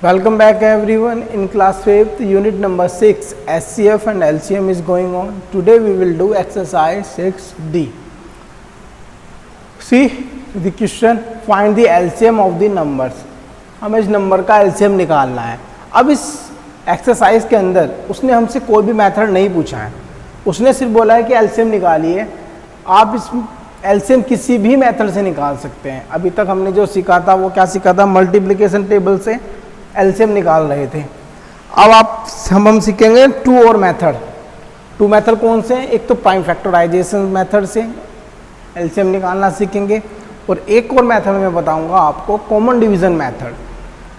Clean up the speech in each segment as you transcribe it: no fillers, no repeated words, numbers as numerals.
Welcome back everyone. In class 5th unit number 6 SCF and LCM is going on. Today we will do exercise 6D. See the question, find the LCM of the numbers. हमें इस number का LCM निकालना है. अब इस exercise के अंदर उसने हमसे कोई भी मेथड नहीं पूछा है, उसने सिर्फ बोला है कि LCM निकालिए. आप इस LCM किसी भी मेथड से निकाल सकते हैं. अभी तक हमने जो सीखा था वो क्या सीखा था, मल्टीप्लिकेशन टेबल से LCM निकाल रहे थे. अब हम सीखेंगे टू और मेथड. टू मेथड कौन से हैं? एक तो प्राइम फैक्टराइजेशन मेथड से LCM निकालना सीखेंगे और एक और मेथड मैं बताऊंगा आपको, कॉमन डिवीजन मेथड.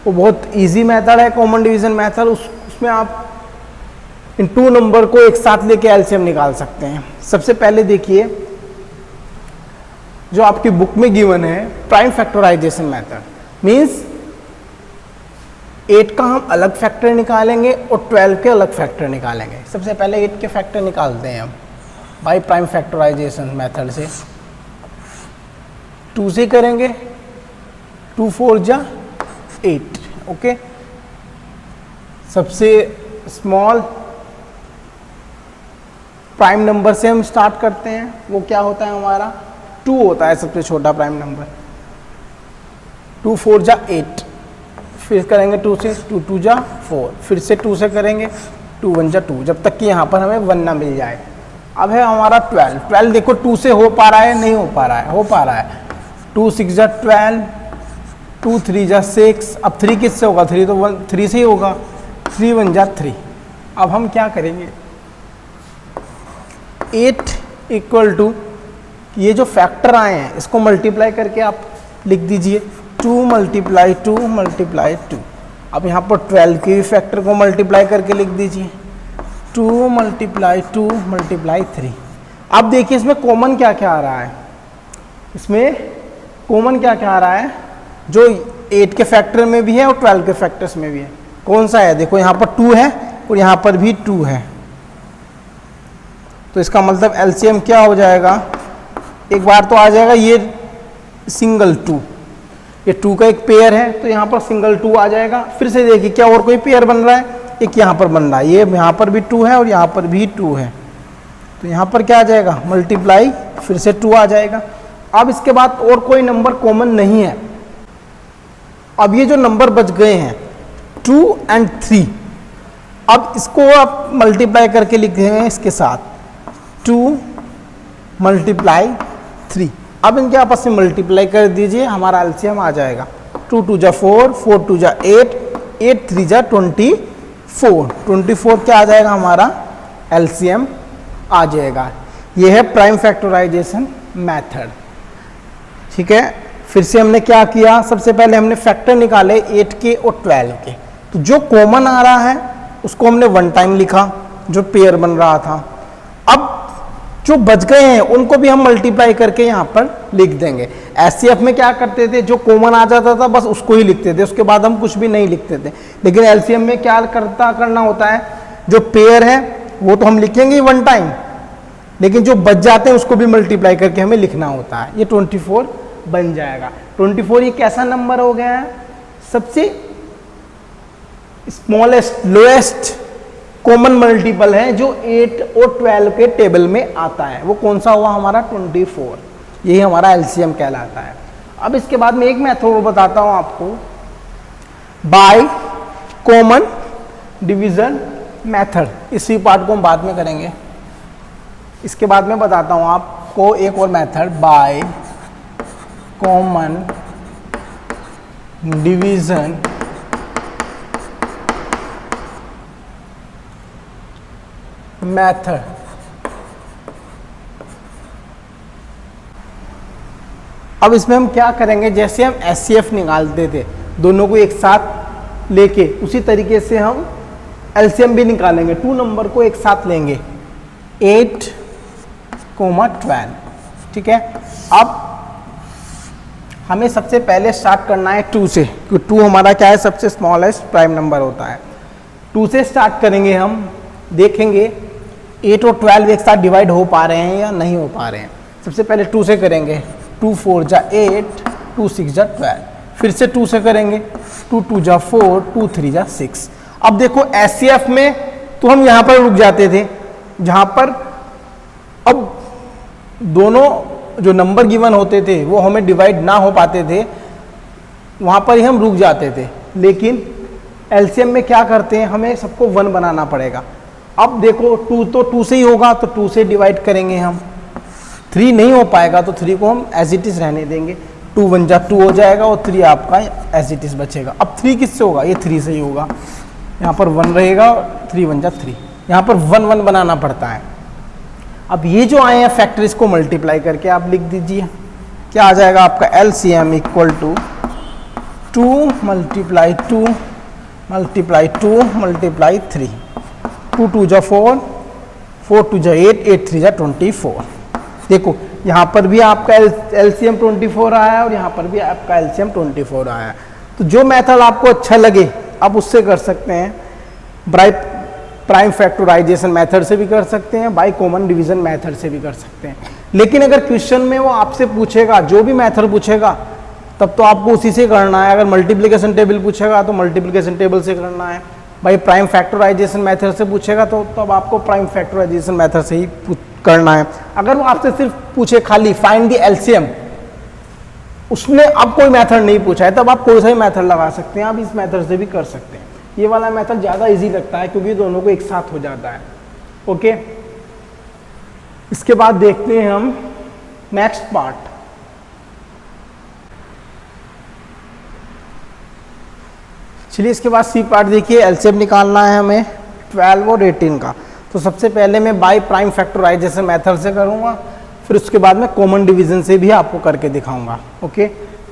वो बहुत इजी मेथड है कॉमन डिवीजन मेथड. उसमें आप इन टू नंबर को एक साथ लेके LCM निकाल सकते हैं. सबसे पहले देखिए जो आपकी बुक में गिवन है प्राइम फैक्टराइजेशन मेथड मीन्स 8 का हम अलग फैक्टर निकालेंगे और 12 के अलग फैक्टर निकालेंगे. सबसे पहले 8 के फैक्टर निकालते हैं हम बाय प्राइम फैक्टराइजेशन मेथड से. 2 से करेंगे, 2 4 जा 8. ओके, सबसे स्मॉल प्राइम नंबर से हम स्टार्ट करते हैं. वो क्या होता है हमारा 2 होता है सबसे छोटा प्राइम नंबर. 2 4 जा 8. फिर करेंगे 2 से, 2 2 जा 4. फिर से 2 से करेंगे, 2 1 जा 2, जब तक कि यहाँ पर हमें 1 ना मिल जाए. अब है हमारा 12. 12 देखो 2 से हो पा रहा है, नहीं हो पा रहा है, हो पा रहा है. 2 6 जा 12, 2 3 जा 6. अब 3 किससे होगा? 3 तो 3 से ही होगा. 3 1 जा 3. अब हम क्या करेंगे, 8 इक्वल टू ये जो फैक्टर आए हैं इसको मल्टीप्लाई करके आप लिख दीजिए. 2 मल्टीप्लाई 2 मल्टीप्लाई 2. अब यहाँ पर 12 के फैक्टर को मल्टीप्लाई करके लिख दीजिए. 2 मल्टीप्लाई 2 मल्टीप्लाई 3. अब देखिए इसमें कॉमन क्या क्या आ रहा है. इसमें कॉमन क्या क्या आ रहा है जो 8 के फैक्टर में भी है और 12 के फैक्टर्स में भी है. कौन सा है? देखो यहाँ पर 2 है और यहाँ पर भी 2 है. तो इसका मतलब LCM क्या हो जाएगा, एक बार तो आ जाएगा ये सिंगल 2. ये 2 का एक पेयर है तो यहाँ पर सिंगल 2 आ जाएगा. फिर से देखिए क्या और कोई पेयर बन रहा है, एक यहाँ पर बन रहा है. ये यहाँ पर भी 2 है और यहाँ पर भी 2 है. तो यहाँ पर क्या आ जाएगा, मल्टीप्लाई फिर से 2 आ जाएगा. अब इसके बाद और कोई नंबर कॉमन नहीं है. अब ये जो नंबर बच गए हैं 2 और 3, अब इसको आप मल्टीप्लाई करके लिख देंगे इसके साथ 2 मल्टीप्लाई 3. अब इनके आपस में मल्टीप्लाई कर दीजिए, हमारा LCM आ जाएगा. 2 2 जा 4, 4 2 जा 8, 8 3 जा 24. 24 क्या आ जाएगा हमारा LCM आ जाएगा. ये है प्राइम फैक्टराइजेशन मेथड. ठीक है, फिर से हमने क्या किया, सबसे पहले हमने फैक्टर निकाले 8 के और 12 के. तो जो कॉमन आ रहा है उसको हमने 1 टाइम लिखा जो पेयर बन रहा था. अब जो बच गए हैं उनको भी हम मल्टीप्लाई करके यहाँ पर लिख देंगे. SCF में क्या करते थे, जो कॉमन आ जाता था बस उसको ही लिखते थे, उसके बाद हम कुछ भी नहीं लिखते थे. लेकिन LCM में क्या करना होता है, जो पेयर है वो तो हम लिखेंगे 1 टाइम, लेकिन जो बच जाते हैं उसको भी मल्टीप्लाई करके हमें लिखना होता है. ये 24 बन जाएगा. 24 ये कैसा नंबर हो गया है, सबसे स्मॉलेस्ट लोएस्ट कॉमन मल्टीपल है जो 8 और 12 के टेबल में आता है. वो कौन सा हुआ हमारा 24. यही हमारा LCM कहलाता है. अब इसके बाद में एक मेथड बताता हूं आपको, बाय कॉमन डिवीजन मेथड. इसी पार्ट को हम बाद में करेंगे. इसके बाद में बताता हूं आपको एक और method, by common division method. अब इसमें हम क्या करेंगे, जैसे हम SCF निकालते थे दोनों को एक साथ लेके, उसी तरीके से हम LCM भी निकालेंगे. 2 नंबर को एक साथ लेंगे 8 12. ठीक है, अब हमें सबसे पहले स्टार्ट करना है 2 से, क्योंकि 2 हमारा क्या है, सबसे स्मॉलेस्ट प्राइम नंबर होता है. 2 से स्टार्ट करेंगे हम, देखेंगे 8 और 12 एक साथ डिवाइड हो पा रहे हैं या नहीं हो पा रहे हैं. सबसे पहले 2 से करेंगे. 2 4 जा 8, 2 6 जा 12. फिर से 2 से करेंगे, 2 2 जा 4, 2 3 जा 6। अब देखो एचसीएफ में तो हम यहाँ पर रुक जाते थे, जहाँ पर अब दोनों जो नंबर गिवन होते थे वो हमें डिवाइड ना हो पाते थे, वहाँ पर ही हम रुक जाते थे। लेकिन एलसीएम में क्या करते हैं, हमें सबको 1 बनाना पड़ेगा। अब देखो 2 तो 2 से ही होगा, तो 2 से डिवाइड करेंगे हम। 3 नहीं हो पाएगा तो 3 को हम एज इट इज रहने देंगे, 2 1 जा 2 हो जाएगा और 3 आपका एज इट इज बचेगा। अब 3 किससे होगा, ये 3 से ही होगा, यहाँ पर 1 रहेगा, 3 1 जा 3, यहाँ पर 1 1 बनाना पड़ता है। अब ये जो आए हैं फैक्टर, इसको मल्टीप्लाई करके आप लिख दीजिए, क्या आ जाएगा आपका LCM equal to 2 multiply 2 multiply 2 multiply 3, 2 2 जा 4, 4 2 जा 8, 8 3 जा 24। देखो यहाँ पर भी आपका एलसीएम 24 आया है और यहाँ पर भी आपका एलसीएम 24 आया है। तो जो मेथड आपको अच्छा लगे आप उससे कर सकते हैं। प्राइम फैक्टराइजेशन मेथड से भी कर सकते हैं, बाय कॉमन डिवीजन मेथड से भी कर सकते हैं। लेकिन अगर क्वेश्चन में वो आपसे पूछेगा, जो भी मेथड पूछेगा तब तो आपको उसी से करना है। अगर मल्टीप्लिकेशन टेबल पूछेगा तो मल्टीप्लिकेशन टेबल से करना है, भाई प्राइम फैक्टराइजेशन मेथड से पूछेगा तो तब आपको प्राइम फैक्टराइजेशन मेथड से ही करना है। अगर वो आपसे सिर्फ पूछे खाली फाइंड द एलसीएम, उसमें अब कोई मेथड नहीं पूछा है, तब आप कोई सा ही मेथड लगा सकते हैं, आप इस मेथड से भी कर सकते हैं। ये वाला मेथड ज़्यादा इजी लगता है क्योंकि दोनों को एक साथ हो जाता है। ओके, इसके बाद देखते हैं हम नेक्स्ट पार्ट। चलिए इसके बाद सी पार्ट देखिए, एलसीएम निकालना है हमें 12 और 18 का। तो सबसे पहले मैं बाय प्राइम फैक्टराइजेशन मेथड से करूँगा, फिर उसके बाद मैं कॉमन डिवीजन से भी आपको करके दिखाऊंगा। ओके,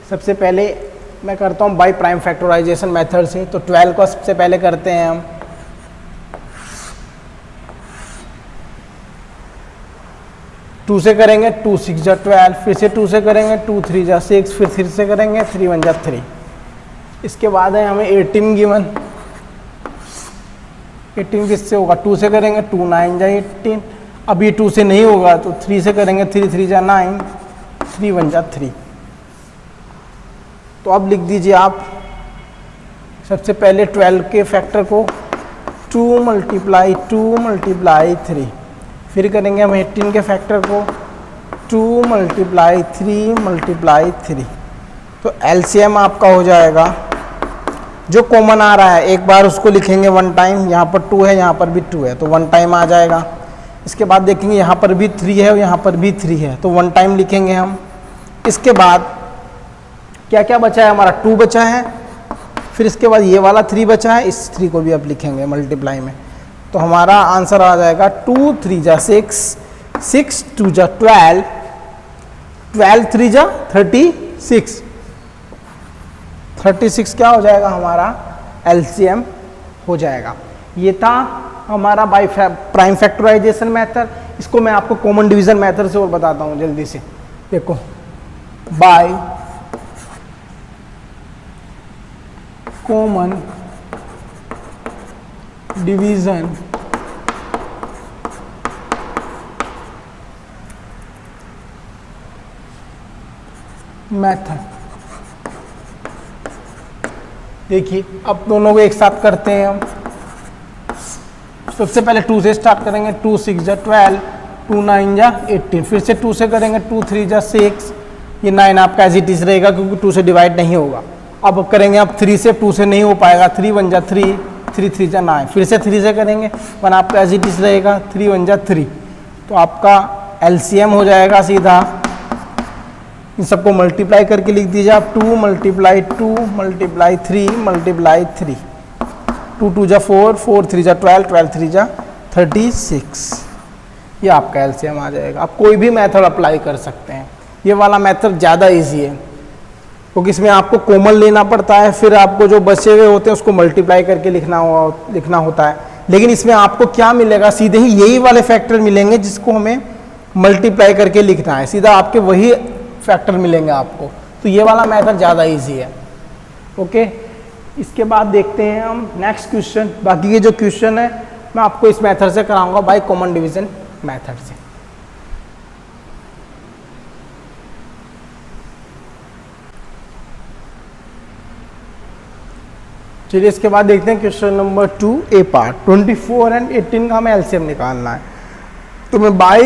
सबसे पहले मैं करता हूँ बाय प्राइम फैक्टराइजेशन मेथड से। तो 12 को सबसे पहले करते हैं हम, टू से करेंगे 2 6 जा 12, फिर से 2 से करेंगे 2 3 जा 6, फिर से करेंगे 3 1 जा 3। इसके बाद है हमें 18 गिवन, 18 किससे होगा, 2 से करेंगे 2 9 जा 18। अब ये 2 से नहीं होगा तो 3 से करेंगे 3 3 जा 9, 3 1 जा 3। तो अब लिख दीजिए आप सबसे पहले 12 के फैक्टर को 2 मल्टीप्लाई 2 मल्टीप्लाई 3, फिर करेंगे हम 18 के फैक्टर को 2 मल्टीप्लाई 3 मल्टीप्लाई 3। तो एलसीएम आपका हो जाएगा, जो कॉमन आ रहा है एक बार उसको लिखेंगे 1 टाइम, यहाँ पर 2 है यहाँ पर भी 2 है तो 1 टाइम आ जाएगा। इसके बाद देखेंगे यहाँ पर भी 3 है और यहाँ पर भी 3 है तो 1 टाइम लिखेंगे हम। इसके बाद क्या क्या बचा है, हमारा 2 बचा है, फिर इसके बाद ये वाला 3 बचा है, इस 3 को भी अब लिखेंगे मल्टीप्लाई में। तो हमारा आंसर आ जाएगा 2 3 जा 6, 6 2 जा 12, 12 3 जा 36, 36 क्या हो जाएगा हमारा एलसीएम हो जाएगा। ये था हमारा बाय प्राइम फैक्टराइजेशन मेथड। इसको मैं आपको कॉमन डिवीजन मेथड से और बताता हूँ जल्दी से। देखो बाय कॉमन डिवीजन मेथड, देखिए अब दोनों को एक साथ करते हैं हम। सबसे पहले 2 से स्टार्ट करेंगे, 2 6 जा 12, 2 9 जा 18, फिर से 2 से करेंगे 2 3 जा 6, ये 9 आपका एज इट इज रहेगा क्योंकि 2 से डिवाइड नहीं होगा। अब करेंगे अब 3 से, 2 से नहीं हो पाएगा, 3 1 जा 3, 3 3 जा 9, फिर से 3 से करेंगे 1 आपका एज इट इज रहेगा, 3 1 जा 3। तो आपका एलसीएम हो जाएगा सीधा, इन सबको मल्टीप्लाई करके लिख दीजिए आप 2 मल्टीप्लाई 2 मल्टीप्लाई 3 मल्टीप्लाई 3, 2 2 जा 4, 4 3 जा 12, 12 3 जा 36। ये आपका एलसीएम आ जाएगा। आप कोई भी मेथड अप्लाई कर सकते हैं, ये वाला मेथड ज़्यादा इजी है क्योंकि इसमें आपको कॉमन लेना पड़ता है, फिर आपको जो बचे हुए होते हैं उसको मल्टीप्लाई करके लिखना होता है। लेकिन इसमें आपको क्या मिलेगा, सीधे ही यही वाले फैक्टर मिलेंगे जिसको हमें मल्टीप्लाई करके लिखना है, सीधा आपके वही फैक्टर मिलेंगे आपको। तो ये वाला मेथड ज़्यादा इजी है। ओके, इसके बाद देखते हैं हम नेक्स्ट क्वेश्चन। बाकी के जो क्वेश्चन है मैं आपको इस मेथड से कराऊंगा, बाय कॉमन डिवीजन मेथड से। चलिए इसके बाद देखते हैं question number 2 A part. 24 and 18 का हमें एलसीएम निकालना है। तो मैं बाय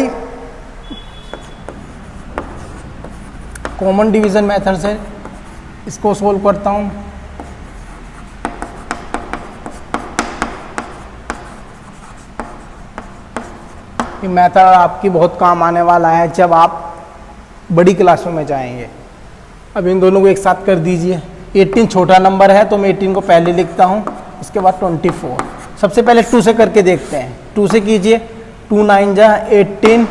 कॉमन डिवीजन मेथड से इसको सोल्व करता हूँ। ये मेथड आपकी बहुत काम आने वाला है जब आप बड़ी क्लासों में जाएंगे। अब इन दोनों को एक साथ कर दीजिए। 18 छोटा नंबर है तो मैं 18 को पहले लिखता हूँ, इसके बाद 24। सबसे पहले 2 से करके देखते हैं। 2 से कीजिए, 2 9 जा 18,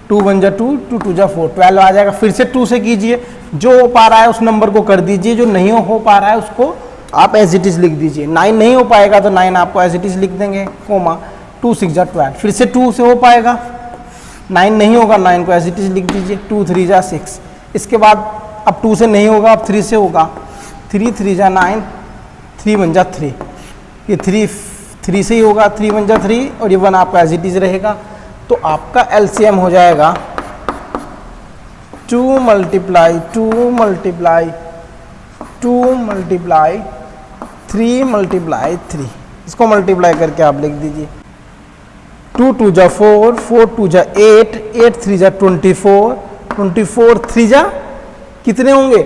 2 1 जा 2, 2 2 जा 4, 12 आ जाएगा। फिर से 2 से कीजिए, जो हो पा रहा है उस नंबर को कर दीजिए, जो नहीं हो पा रहा है उसको आप एज इट इज लिख दीजिए। 9 नहीं हो पाएगा तो 9 आपको एज इट इज लिख देंगे, कोमा 2 6 जा 12। फिर से 2 से हो पाएगा, 9 नहीं होगा, 9 को एज इट इज लिख दीजिए, 2 3 जा 6। इसके बाद अब 2 से नहीं होगा, अब 3 से होगा, 3 3 जा 9, 3 1 जा 3। ये 3 से ही होगा, 3 1 जा 3 और ये 1 आपका एज इट इज रहेगा। तो आपका एलसीएम हो जाएगा 2 मल्टीप्लाई 2 मल्टीप्लाई 2 मल्टीप्लाई 3 मल्टीप्लाई 3। इसको मल्टीप्लाई करके आप लिख दीजिए, 2 2 जा 4, 4 2 जा 8, 8 3 जा 24, 24 3 जा कितने होंगे,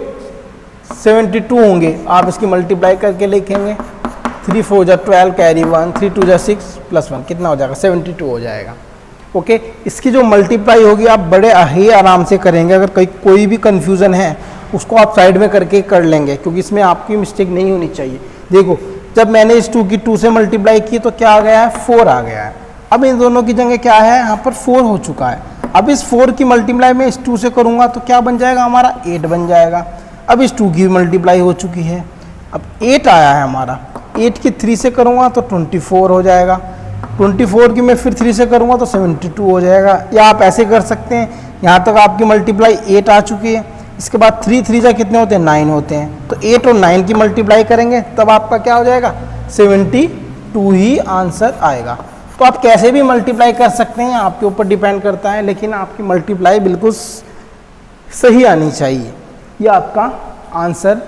72 होंगे। आप इसकी मल्टीप्लाई करके लिखेंगे, 3 4 जा 12 कैरी 1, 3 2 जा 6 प्लस 1 कितना हो जाएगा, 72 हो जाएगा। ओके, इसकी जो मल्टीप्लाई होगी आप बड़े ही आराम से करेंगे। अगर कोई भी कन्फ्यूज़न है उसको आप साइड में करके कर लेंगे, क्योंकि इसमें आपकी मिस्टेक नहीं होनी चाहिए। देखो, जब मैंने इस 2 की 2 से मल्टीप्लाई की तो क्या आ गया है, 4 आ गया है। अब इन दोनों की जगह क्या है, यहाँ पर 4 हो चुका है। अब इस 4 की मल्टीप्लाई मैं इस 2 से करूँगा तो क्या बन जाएगा हमारा, 8 बन जाएगा। अब इस 2 की मल्टीप्लाई हो चुकी है, अब 8 आया है हमारा। 8 की 3 से करूँगा तो 24 हो जाएगा। 24 की मैं फिर 3 से करूँगा तो 72 हो जाएगा। या आप ऐसे कर सकते हैं, यहाँ तक आपकी मल्टीप्लाई 8 आ चुकी है। इसके बाद 3 3 जा कितने होते हैं, 9 होते हैं। तो 8 और 9 की मल्टीप्लाई करेंगे तब आपका क्या हो जाएगा, 72 ही आंसर आएगा। तो आप कैसे भी मल्टीप्लाई कर सकते हैं, आपके ऊपर डिपेंड करता है, लेकिन आपकी मल्टीप्लाई बिल्कुल सही आनी चाहिए। ये आपका आंसर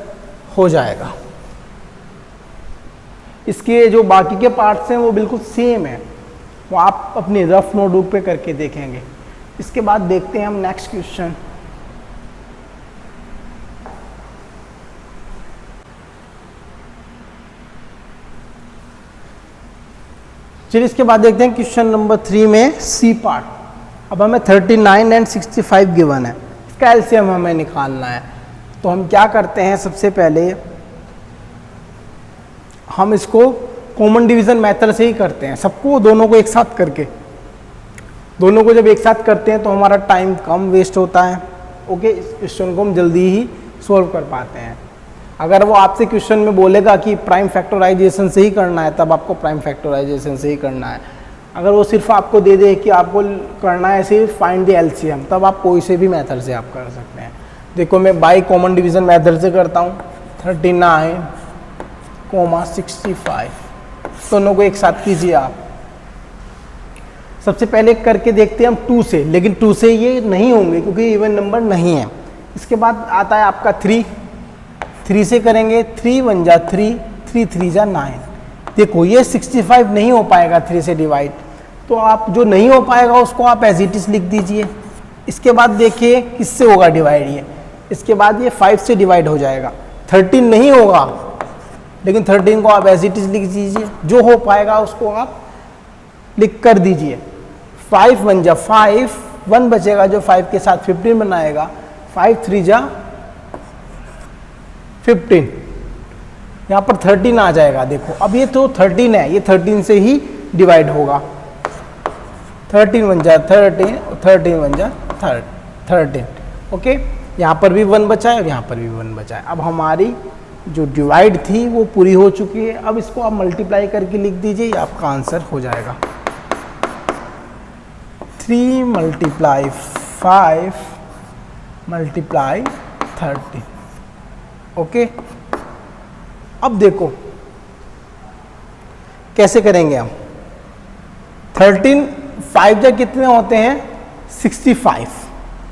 हो जाएगा। इसके जो बाकी के पार्ट्स हैं वो बिल्कुल सेम है, वो आप अपनी रफ नोटबुक पे करके देखेंगे। इसके बाद देखते हैं हम नेक्स्ट क्वेश्चन। चलिए इसके बाद देखते हैं क्वेश्चन नंबर 3 में सी पार्ट। अब हमें 39 एंड 65 गिवन है, इसका एलसीएम हमें निकालना है। तो हम क्या करते हैं, सबसे पहले हम इसको कॉमन डिवीजन मेथड से ही करते हैं, सबको दोनों को एक साथ करके। दोनों को जब एक साथ करते हैं तो हमारा टाइम कम वेस्ट होता है। ओके, इस क्वेश्चन को हम जल्दी ही सॉल्व कर पाते हैं। अगर वो आपसे क्वेश्चन में बोलेगा कि प्राइम फैक्टराइजेशन से ही करना है, तब आपको प्राइम फैक्टराइजेशन से ही करना है। अगर वो सिर्फ आपको दे दे कि आपको करना है सिर्फ फाइंड द एलसीएम, तब आप कोई से भी मेथड से आप कर सकते हैं। देखो, मैं बाय कॉमन डिवीजन मेथड से करता हूँ। 39, 65 दोनों को एक साथ कीजिए आप। सबसे पहले करके देखते हैं हम 2 से, लेकिन 2 से ये नहीं होंगे क्योंकि इवन नंबर नहीं है। इसके बाद आता है आपका 3 से करेंगे, 3 1 जा 3, 3 3 जा 9। देखो, ये 65 नहीं हो पाएगा 3 से डिवाइड, तो आप जो नहीं हो पाएगा उसको आप एज इट इज लिख दीजिए। इसके बाद देखिए किससे होगा डिवाइड, ये इसके बाद ये 5 से डिवाइड हो जाएगा। 13 नहीं होगा, लेकिन 13 को आप एज इट इज लिख दीजिए, जो हो पाएगा उसको आप लिख कर दीजिए। 5 1 जा 5, 1 बचेगा जो 5 के साथ 15 बनाएगा, 5 3 जा 15, यहाँ पर 13 आ जाएगा। देखो, अब ये तो 13 है, ये 13 से ही डिवाइड होगा। 13 1 जा 13, 13 1 जा 13। ओके, यहाँ पर भी 1 बचा है और यहाँ पर भी 1 बचा है। अब हमारी जो डिवाइड थी वो पूरी हो चुकी है। अब इसको आप मल्टीप्लाई करके लिख दीजिए, ये आपका आंसर हो जाएगा। 3 मल्टीप्लाई 5 मल्टीप्लाई 13। ओके, अब देखो कैसे करेंगे हम। 13 5 जा कितने होते हैं, 65।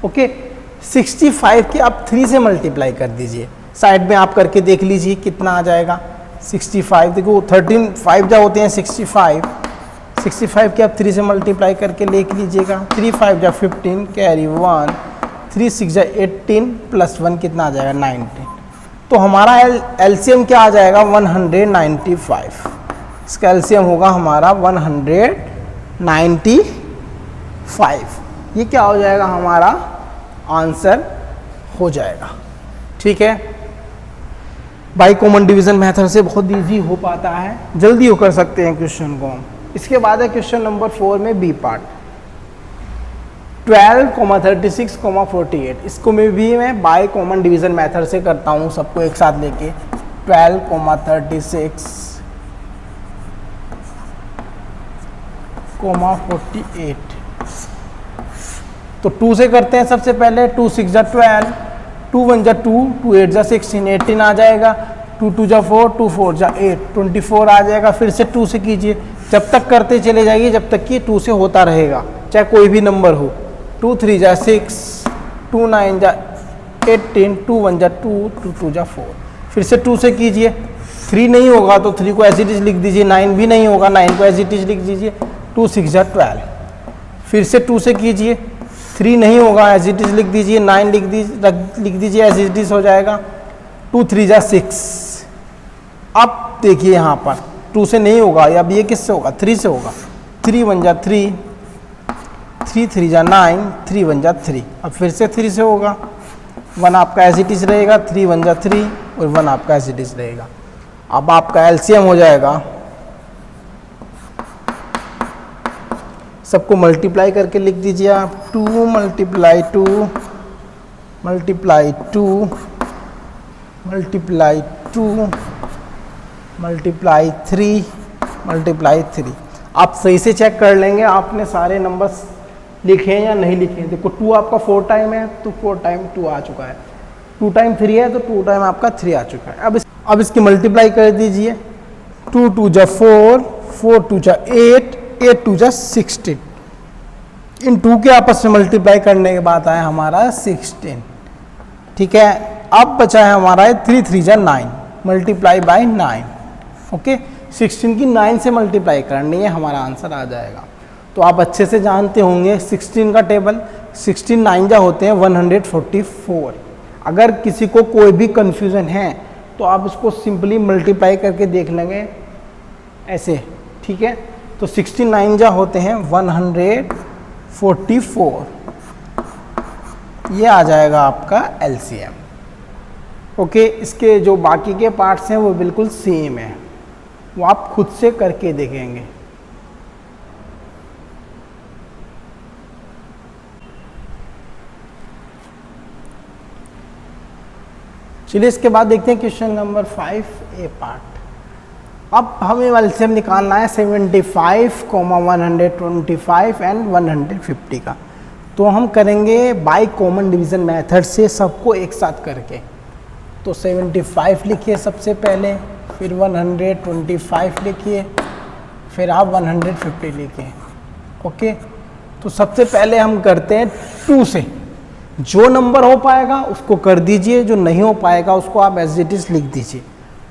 ओके, 65 के आप 3 से मल्टीप्लाई कर दीजिए। साइड में आप करके देख लीजिए कितना आ जाएगा। 65, देखो 13 5 जा होते हैं 65, 65 के आप 3 से मल्टीप्लाई करके लिख लीजिएगा। 3 5 जा 15 कैरी 1, 3 6 जा 18 प्लस 1 कितना आ जाएगा 19। तो हमारा एलसीएम क्या आ जाएगा 195। इसका एलसीएम होगा हमारा 195। ये क्या हो जाएगा हमारा आंसर हो जाएगा। ठीक है, बाई कॉमन डिवीजन मेथड से बहुत इजी हो पाता है, जल्दी हो कर सकते हैं क्वेश्चन को हम। इसके बाद है क्वेश्चन नंबर 4 में बी पार्ट 12, 36, 48। इसको मैं बाय कॉमन डिवीजन मेथड से करता हूँ, सबको एक साथ लेके 12, 36, 48। तो 2 से करते हैं सबसे पहले। 2 6 जा 12, 2 1 जा 2, 2 8 जा 16, 18 आ जाएगा। 2 2 जा 4, 2 4 जा 8, 24 आ जाएगा। फिर से 2 से कीजिए, जब तक करते चले जाइए जब तक कि 2 से होता रहेगा, चाहे कोई भी नंबर हो। 2 3 जा 6, 2 9 जा 18, 2 1 जा 2, 2 2 जा 4। फिर से 2 से कीजिए, 3 नहीं होगा तो 3 को एज इट इज लिख दीजिए, 9 भी नहीं होगा 9 को एज इट इज लिख दीजिए। 2 6 जा 12। फिर से 2 से कीजिए, 3 नहीं होगा एज इट इज लिख दीजिए, 9 लिख दीजिए एज इट इज हो जाएगा। 2 3 जा 6। अब देखिए यहाँ पर 2 से नहीं होगा, अब ये किससे होगा 3 से होगा। 3 1 जा 3, 3 3 जा 9, 3 1 जा 3। अब फिर से 3 से होगा, 1 आपका एज इट इज रहेगा, 3 1 जा 3 और 1 आपका एज इट इज रहेगा। अब आपका एलसीएम हो जाएगा, सबको मल्टीप्लाई करके लिख दीजिए आप। 2 multiply 2 multiply 2 multiply 2 multiply 3 multiply 3। आप सही से चेक कर लेंगे आपने सारे नंबर्स लिखे हैं या नहीं लिखे हैं। देखो 2 आपका 4 टाइम है तो 4 टाइम 2 आ चुका है, 2 टाइम 3 है तो 2 टाइम आपका 3 आ चुका है। अब इसकी मल्टीप्लाई कर दीजिए। 2 2 जा 4, 4 2 जा 8, 8 2 जा 16। इन 2 के आपस में मल्टीप्लाई करने के बाद आया हमारा 16। ठीक है, अब बचा है हमारा 3 3 जा 9 मल्टीप्लाई बाय 9। ओके, 16 की 9 से मल्टीप्लाई करनी है, हमारा आंसर आ जाएगा। तो आप अच्छे से जानते होंगे 16 का टेबल। 16 9 जा होते हैं 144। अगर किसी को कोई भी कंफ्यूजन है तो आप इसको सिंपली मल्टीप्लाई करके देख लेंगे ऐसे। ठीक है, तो 16 9 जा होते हैं 144। ये आ जाएगा आपका एलसीएम। ओके, इसके जो बाकी के पार्ट्स हैं वो बिल्कुल सेम है, वो आप खुद से करके देखेंगे। चलिए इसके बाद देखते हैं क्वेश्चन नंबर 5 ए पार्ट। अब हमें एलसीएम निकालना है 75, 125 एंड 150 का। तो हम करेंगे बाय कॉमन डिवीजन मेथड से, सबको एक साथ करके। तो 75 लिखिए सबसे पहले, फिर 125 लिखिए, फिर आप 150 लिखिए। ओके, तो सबसे पहले हम करते हैं 2 से। जो नंबर हो पाएगा उसको कर दीजिए, जो नहीं हो पाएगा उसको आप एज इट इज लिख दीजिए।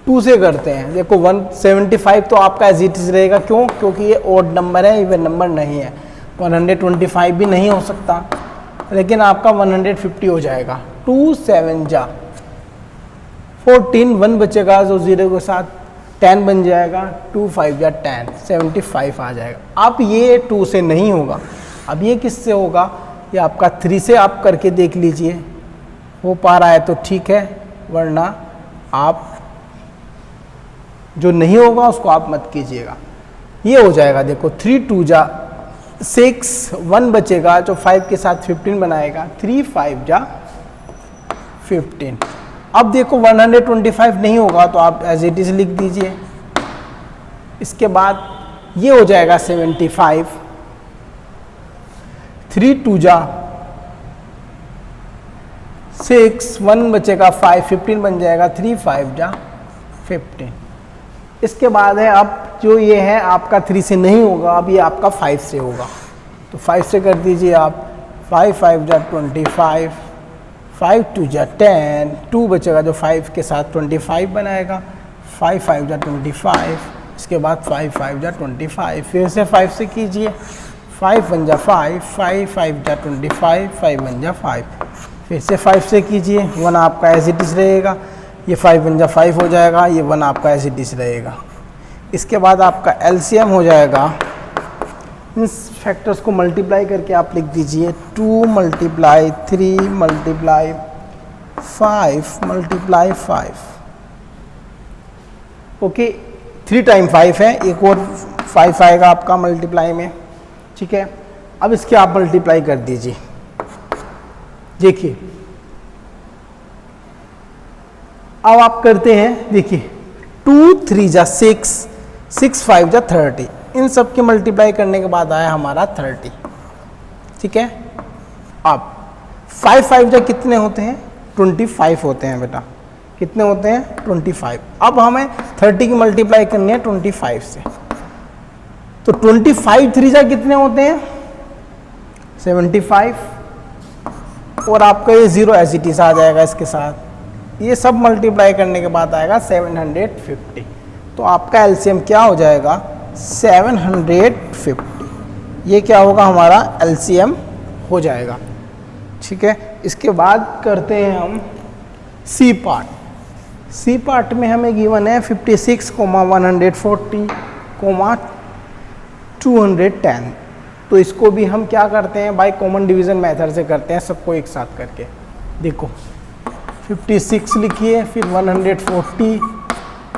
2 से करते हैं। देखो 175 तो आपका एज इट इज रहेगा, क्यों? क्योंकि ये ओड नंबर है, इवन नंबर नहीं है। 125 भी नहीं हो सकता, लेकिन आपका 150 हो जाएगा। 2 7 जा 14, 1 बचेगा जो 0 के साथ 10 बन जाएगा। 2 5 जा 10, 75 आ जाएगा। अब ये 2 से नहीं होगा, अब ये किससे होगा? ये आपका 3 से आप करके देख लीजिए, हो पा रहा है तो ठीक है, वरना आप जो नहीं होगा उसको आप मत कीजिएगा। ये हो जाएगा, देखो 3 2 जा 6, 1 बचेगा जो 5 के साथ 15 बनाएगा। 3 5 जा 15। अब देखो 125 नहीं होगा तो आप एज इट इज लिख दीजिए। इसके बाद ये हो जाएगा 75। 3 2 जा 6, 1 बचेगा 5, 15 बन जाएगा। 3 5 जा 15। इसके बाद है अब जो ये है आपका 3 से नहीं होगा, अब ये आपका 5 से होगा। तो 5 से कर दीजिए आप। 5 5 जा 25, 5 2 जा 10, 2 बचेगा जो 5 के साथ 25 बनाएगा। 5 5 जा 25, इसके बाद 5 5 जा 25, फिर से 5 से कीजिए, 5 1 जा 5, 5 5 जा 25, 5 1 जा 5, फिर से 5 से कीजिए, 1 आपका एज इट इज़ रहेगा, ये 5 1 जा 5 हो जाएगा, ये 1 आपका एज इट इज़ रहेगा। इसके बाद आपका एलसीएम हो जाएगा, इन फैक्टर्स को मल्टीप्लाई करके आप लिख दीजिए 2 × 3 × 5 × 5। ओके, 3 टाइम 5 है, एक और 5 आएगा आपका मल्टीप्लाई में, ठीक है। अब इसके आप मल्टीप्लाई कर दीजिए, देखिए अब आप करते हैं, देखिए 2 3 जा 6, 6 5 जा 30, इन सब के मल्टीप्लाई करने के बाद आया हमारा 30, ठीक है। अब 5 5 जा कितने होते हैं, 25 होते हैं बेटा, कितने होते हैं 25। अब हमें 30 की मल्टीप्लाई करनी है 25 से, तो 25 3 जा कितने होते हैं 75, और आपका ये 0 एज इट इज आ जाएगा इसके साथ। ये सब मल्टीप्लाई करने के बाद आएगा 750, तो आपका एलसीएम क्या हो जाएगा 750। ये क्या होगा हमारा एलसीएम हो जाएगा, ठीक है। इसके बाद करते हैं हम सी पार्ट। सी पार्ट में हमें गिवन है 56, 140, 210। तो इसको भी हम क्या करते हैं बाय कॉमन डिवीजन मेथड से करते हैं, सबको एक साथ करके। देखो 56 लिखिए, फिर 140,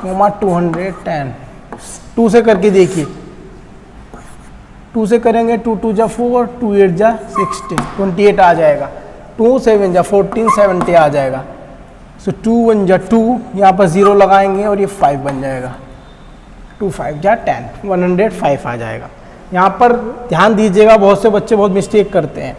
210, 2 से करके देखिए, 2 से करेंगे 2 2 जा 4, 2 8 जा 16, 28 आ जाएगा, 2 7 जा 14, 70 आ जाएगा। सो 2 1 जा 2, यहाँ पर 0 लगाएंगे और ये 5 बन जाएगा, 2 5 जा 10, 105 आ जाएगा। यहाँ पर ध्यान दीजिएगा, बहुत से बच्चे बहुत मिस्टेक करते हैं।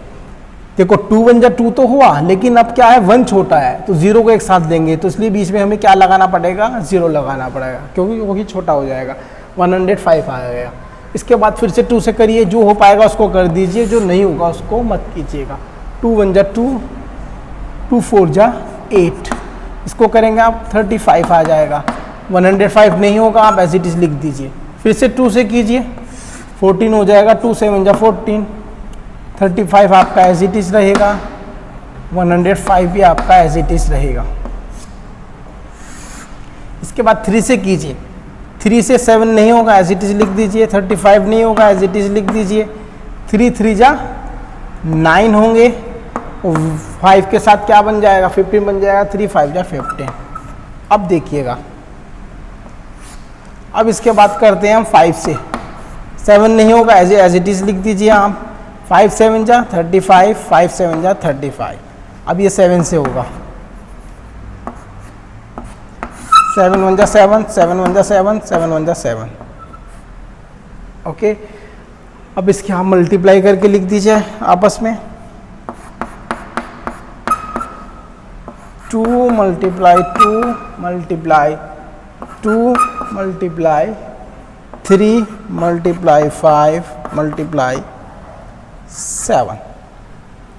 देखो 2 1 जा 2 तो हुआ, लेकिन अब क्या है 1 छोटा है, तो 0 को एक साथ देंगे, तो इसलिए बीच में हमें क्या लगाना पड़ेगा 0 लगाना पड़ेगा, क्योंकि वो ही छोटा हो जाएगा, 105 आ गया। इसके बाद फिर से 2 से करिए, जो हो पाएगा उसको कर दीजिए, जो नहीं होगा उसको मत कीजिएगा। 2 1 जा 2, 2 4 जा 8, इसको करेंगे आप 35 आ जाएगा। 105 नहीं होगा, आप एज इट इज लिख दीजिए। फिर से 2 से कीजिए, 14 हो जाएगा, 2 7 जा 14, 35 आपका एज इट इज रहेगा, 105 भी आपका एज इट इज रहेगा। इसके बाद 3 से कीजिए, 3 से 7 नहीं होगा, एज इट इज लिख दीजिए। 35 नहीं होगा, एज इट इज लिख दीजिए। 3 3 जा 9 होंगे, 5 के साथ क्या बन जाएगा 15 बन जाएगा, 3 5 जा 15। अब देखिएगा, अब इसके बाद करते हैं हम 5 से, 7 नहीं होगा, एज इट इज लिख दीजिए आप। 5 7 जा 35, 5 7 जा 35। अब ये 7 से होगा, 7 1 जा 7, 7 1 जा 7, 7 1 जा 7। ओके, अब इसके आप मल्टीप्लाई करके लिख दीजिए आपस में। 2 × 2 × 2 × 3 × 5 × 7।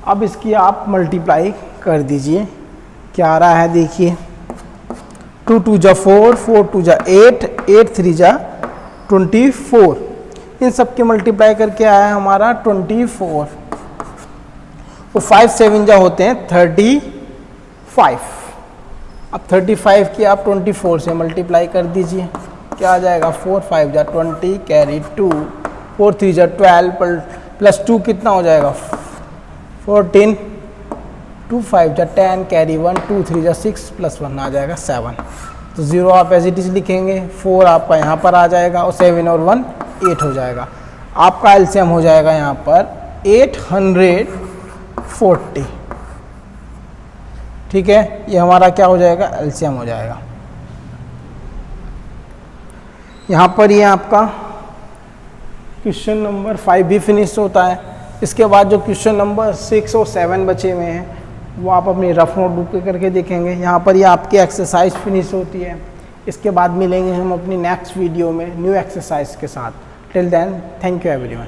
अब इसकी आप मल्टीप्लाई कर दीजिए, क्या आ रहा है देखिए। 2 2 जा 4, 4 2 जा 8, 8 3 जा 24। इन सब के मल्टीप्लाई करके आया हमारा 24। तो 5 7 जा होते हैं 35। अब 35 की आप 24 से मल्टीप्लाई कर दीजिए, क्या आ जाएगा 4 5 जा 20 कैरी 2, 4 3 जा 12 प्लस 2 कितना हो जाएगा 14, 2 5 जा 10 कैरी 1, 2 3 जा 6 प्लस 1 आ जाएगा 7। तो 0 आप एज इट इज लिखेंगे, 4 आपका यहाँ पर आ जाएगा और 7 और 1 8 हो जाएगा। आपका एलसीएम हो जाएगा यहाँ पर 840। ठीक है, ये हमारा क्या हो जाएगा एलसीएम हो जाएगा। यहाँ पर ये आपका क्वेश्चन नंबर 5 भी फिनिश होता है। इसके बाद जो क्वेश्चन नंबर 6 और 7 बचे हुए हैं वो आप अपनी रफ नोटबुक पे करके देखेंगे। यहाँ पर ये आपकी एक्सरसाइज फिनिश होती है। इसके बाद मिलेंगे हम अपनी नेक्स्ट वीडियो में न्यू एक्सरसाइज के साथ। Till then, thank you everyone.